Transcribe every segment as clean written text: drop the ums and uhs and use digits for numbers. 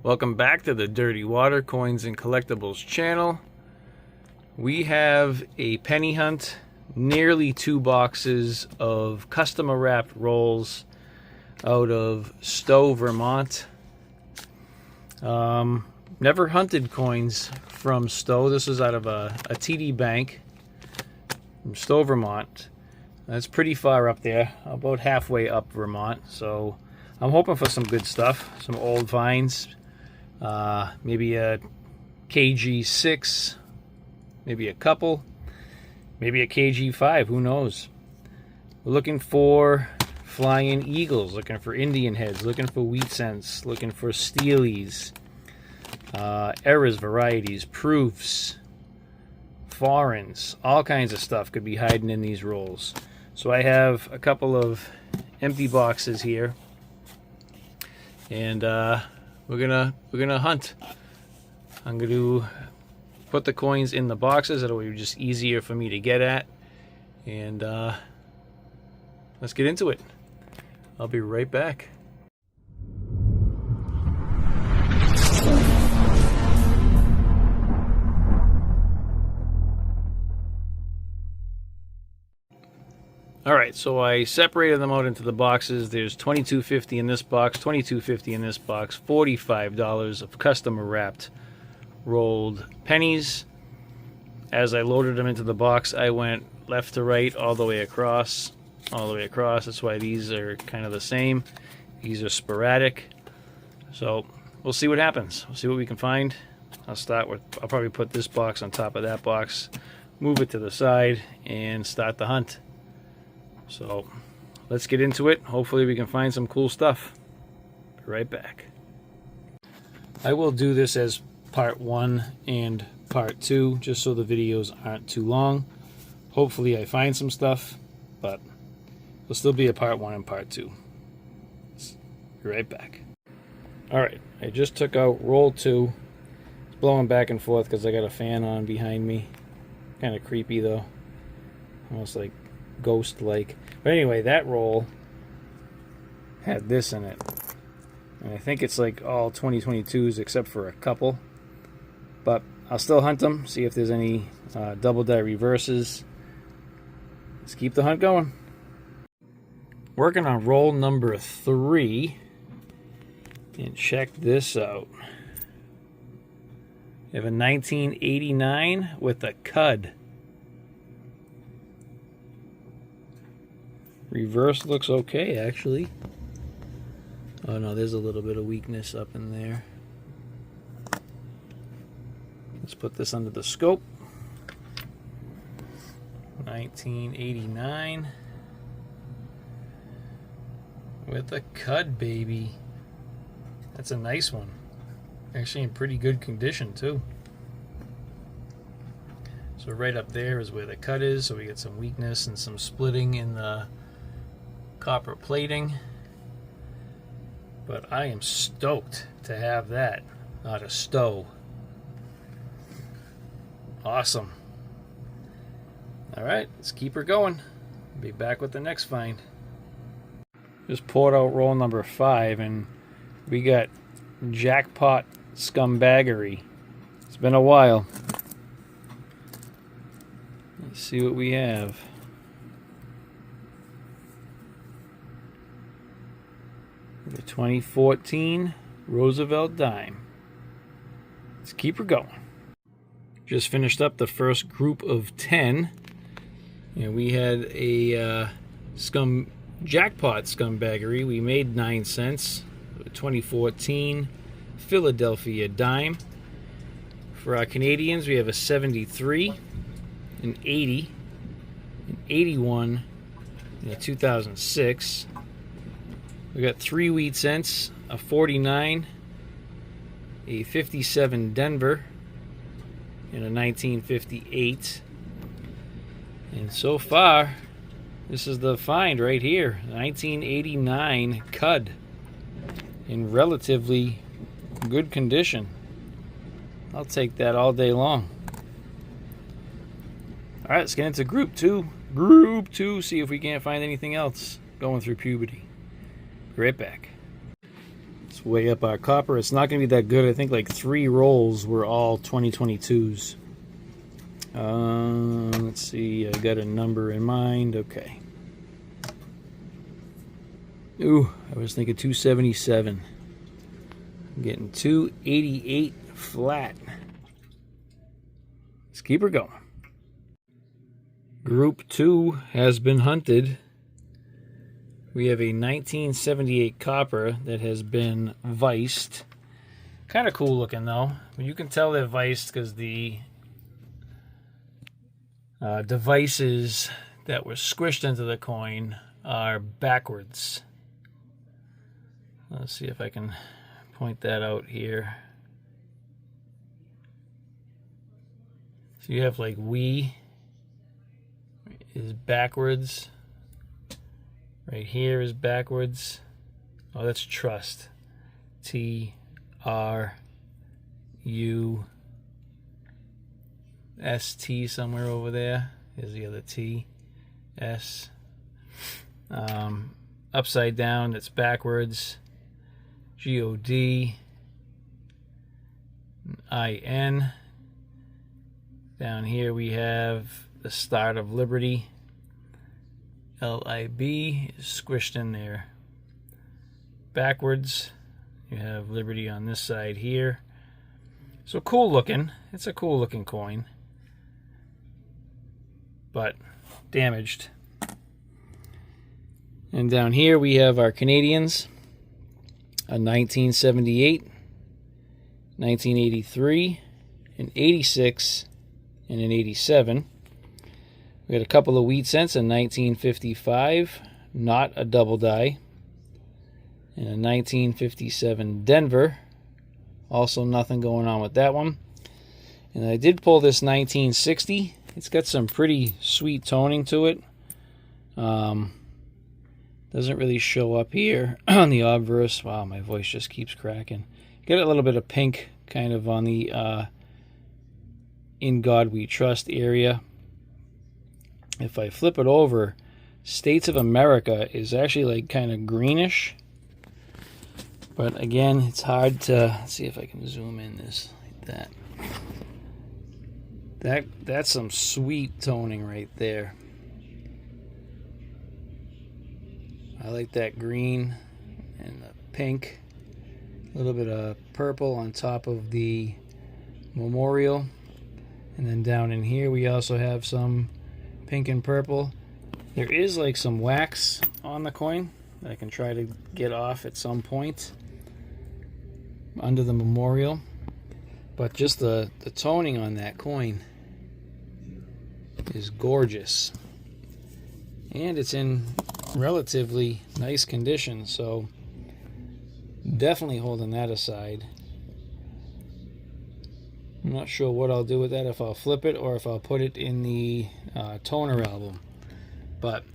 Welcome back to the Dirty Water Coins and Collectibles channel. We have a penny hunt, nearly 2 boxes of customer wrapped rolls out of Stowe, Vermont. Never hunted coins from Stowe. This is out of a TD Bank from Stowe, Vermont. That's pretty far up there, about halfway up Vermont. So I'm hoping for some good stuff, some old finds. Maybe a KG6, maybe a couple, maybe a KG5, who knows. We're looking for flying eagles, looking for Indian heads, looking for wheat cents, looking for steelies, errors, varieties, proofs, foreigns, all kinds of stuff could be hiding in these rolls. So I have a couple of empty boxes here, and we're gonna hunt. I'm gonna put the coins in the boxes. That'll be just easier for me to get at. And let's get into it. I'll be right back. Alright, so I separated them out into the boxes. There's $22.50 in this box, $22.50 in this box, $45 of customer wrapped rolled pennies. As I loaded them into the box, I went left to right, all the way across, all the way across. That's why these are kind of the same. These are sporadic. So we'll see what happens. We'll see what we can find. I'll probably put this box on top of that box, move it to the side, and start the hunt. So let's get into it. Hopefully we can find some cool stuff. Be right back. I will do this as part 1 and part 2, just so the videos aren't too long. Hopefully I find some stuff, but it'll still be a part 1 and part 2. Be right back. Alright, I just took out roll 2. It's blowing back and forth because I got a fan on behind me. Kind of creepy though. Almost like ghost-like. But anyway, that roll had this in it. And I think it's like all 2022s except for a couple. But I'll still hunt them, see if there's any double die reverses. Let's keep the hunt going. Working on roll number 3. And check this out. We have a 1989 with a cud. Reverse looks okay, actually. Oh no, there's a little bit of weakness up in there. Let's put this under the scope. 1989 with a cud, baby. That's a nice one. Actually in pretty good condition too. So right up there is where the cut is, so we get some weakness and some splitting in the copper plating. But I am stoked to have that out of Stowe. Awesome. Alright, let's keep her going. Be back with the next find. Just poured out roll number 5 and we got jackpot scumbaggery. It's been a while. Let's see what we have. The 2014 Roosevelt dime. Let's keep her going. Just finished up the first group of 10. And we had a jackpot scumbaggery. We made 9 cents. 2014 Philadelphia dime. For our Canadians, we have a 73, an 80, an 81, and a 2006. We got 3 wheat cents, a 49, a 57 Denver, and a 1958. And so far, this is the find right here, 1989 cud in relatively good condition. I'll take that all day long. All right, let's get into group 2. Group 2, see if we can't find anything else going through puberty. Be right back. Let's weigh up our copper. It's not going to be that good. I think like 3 rolls were all 2022s. Let's see. I got a number in mind. Okay. Ooh, I was thinking 277. I'm getting 288 flat. Let's keep her going. Group 2 has been hunted. We have a 1978 copper that has been viced. Kind of cool looking though. You can tell they're viced because the devices that were squished into the coin are backwards. Let's see if I can point that out here. So you have like we is backwards. Right here is backwards. Oh, that's trust. T R U S T somewhere over there. Here's the other T S. Upside down, that's backwards. G-O-D I-N. Down here we have the start of Liberty. L-I-B is squished in there. Backwards, you have Liberty on this side here. So cool looking. It's a cool looking coin, but damaged. And down here we have our Canadians. A 1978, 1983, an 86, and an 87. We got a couple of wheat cents, a 1955, not a double die, and a 1957 Denver. Also nothing going on with that one. And I did pull this 1960. It's got some pretty sweet toning to it. Doesn't really show up here on the obverse. Wow, my voice just keeps cracking. Get a little bit of pink kind of on the In God We Trust area. If I flip it over, States of America is actually like kind of greenish. But again, it's hard to... Let's see if I can zoom in this like that. That's some sweet toning right there. I like that green and the pink. A little bit of purple on top of the memorial. And then down in here we also have some pink and purple. There is like some wax on the coin that I can try to get off at some point under the memorial. But just the toning on that coin is gorgeous. And it's in relatively nice condition, so definitely holding that aside. I'm not sure what I'll do with that, if I'll flip it or if I'll put it in the toner album. But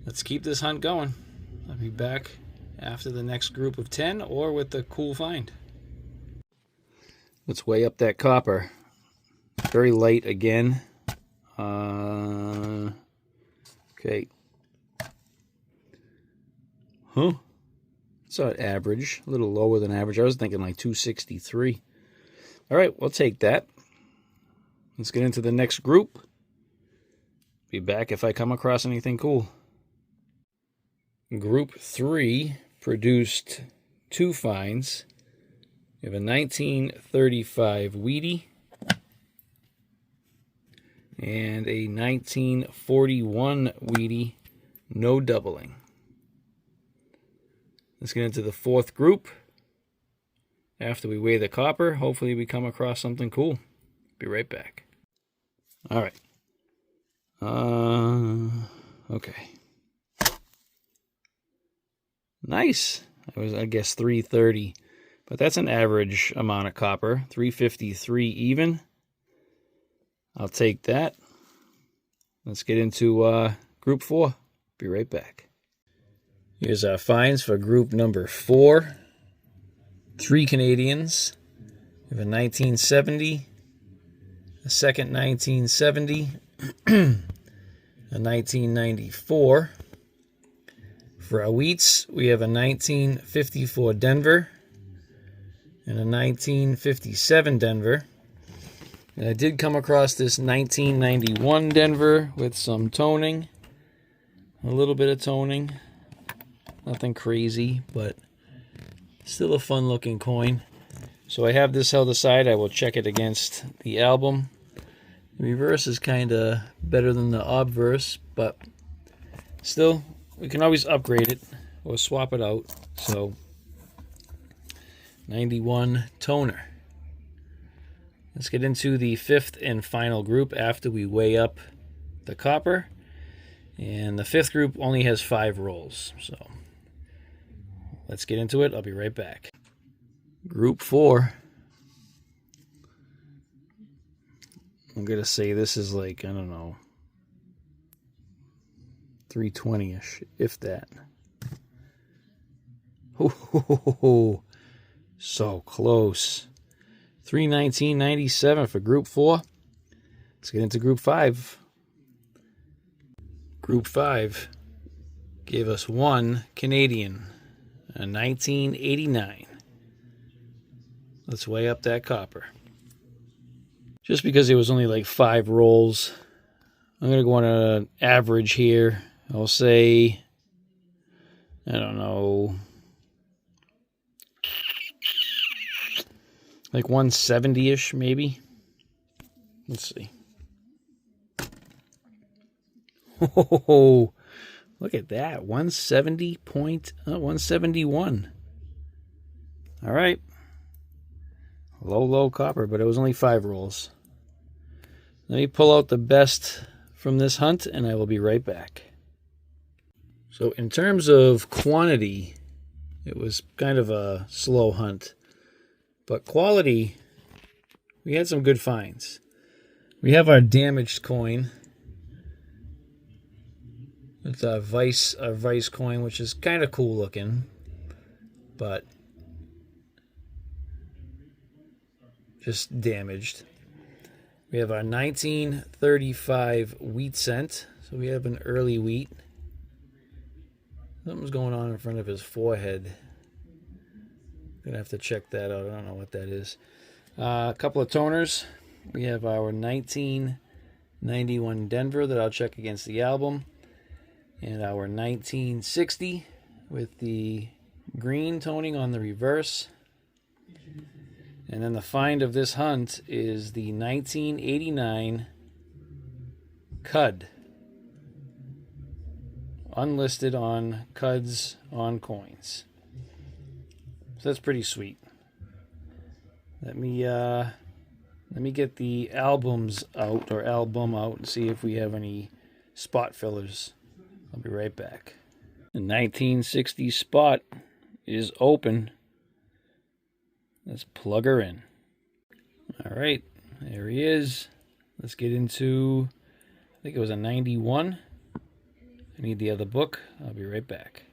let's keep this hunt going. I'll be back after the next group of 10 or with the cool find. Let's weigh up that copper. Very light again. Okay. Huh? It's not average. A little lower than average. I was thinking like 263. All right, we'll take that. Let's get into the next group. Be back if I come across anything cool. Group 3 produced 2 finds. We have a 1935 Wheatie and a 1941 Wheatie, no doubling. Let's get into the 4th group. After we weigh the copper, hopefully we come across something cool. Be right back. All right. Okay. Nice. That was, I guess, 330. But that's an average amount of copper. 353 even. I'll take that. Let's get into group 4. Be right back. Here's our finds for group number 4. 3 Canadians. We have a 1970, a second 1970, a 1994, For our wheats, we have a 1954 Denver and a 1957 Denver. And I did come across this 1991 Denver with some toning. A little bit of toning. Nothing crazy, but still a fun looking coin. So I have this held aside. I will check it against the album. The reverse is kind of better than the obverse, but still, we can always upgrade it or swap it out. So 91 toner. Let's get into the fifth and final group after we weigh up the copper. And the fifth group only has 5 rolls. So let's get into it. I'll be right back. Group 4. I'm going to say this is like, I don't know, 320-ish, if that. Oh, so close. 319.97 for Group 4. Let's get into Group 5. Group 5 gave us 1 Canadian, a 1989. Let's weigh up that copper. Just because it was only like 5 rolls, I'm going to go on an average here. I'll say, I don't know, like 170-ish maybe. Let's see. Oh, look at that. 171. All right. Low copper, but it was only 5 rolls. Let me pull out the best from this hunt, and I will be right back. So in terms of quantity, it was kind of a slow hunt. But quality, we had some good finds. We have our damaged coin. It's a vice coin, which is kind of cool looking, but just damaged. We have our 1935 wheat cent. So we have an early wheat. Something's going on in front of his forehead. Gonna have to check that out. I don't know what that is. A couple of toners. We have our 1991 Denver that I'll check against the album. And our 1960 with the green toning on the reverse. And then the find of this hunt is the 1989 Cud. Unlisted on Cuds on coins. So that's pretty sweet. Let me get the albums out, or album out, and see if we have any spot fillers. I'll be right back. The 1960 spot is open. Let's plug her in. All right, there he is. Let's get into, I think it was a 91. I need the other book. I'll be right back.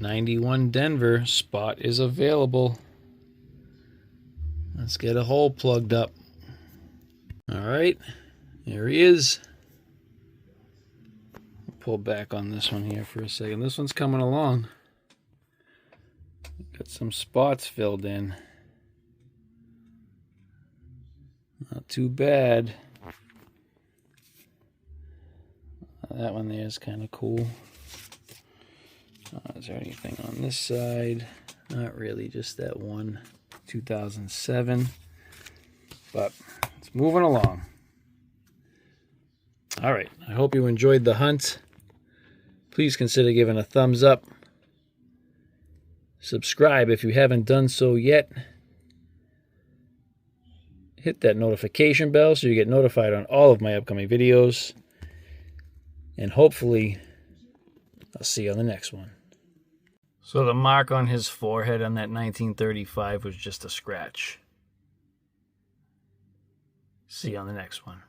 91 Denver spot is available. Let's get a hole plugged up. All right, there he is. I'll pull back on this one here for a second. This one's coming along. Got some spots filled in. Not too bad. That one there is kind of cool. Is there anything on this side? Not really, just that one. 2007. But it's moving along. All right, I hope you enjoyed the hunt. Please consider giving a thumbs up. Subscribe if you haven't done so yet. Hit that notification bell so you get notified on all of my upcoming videos. And hopefully, I'll see you on the next one. So the mark on his forehead on that 1935 was just a scratch. See you on the next one.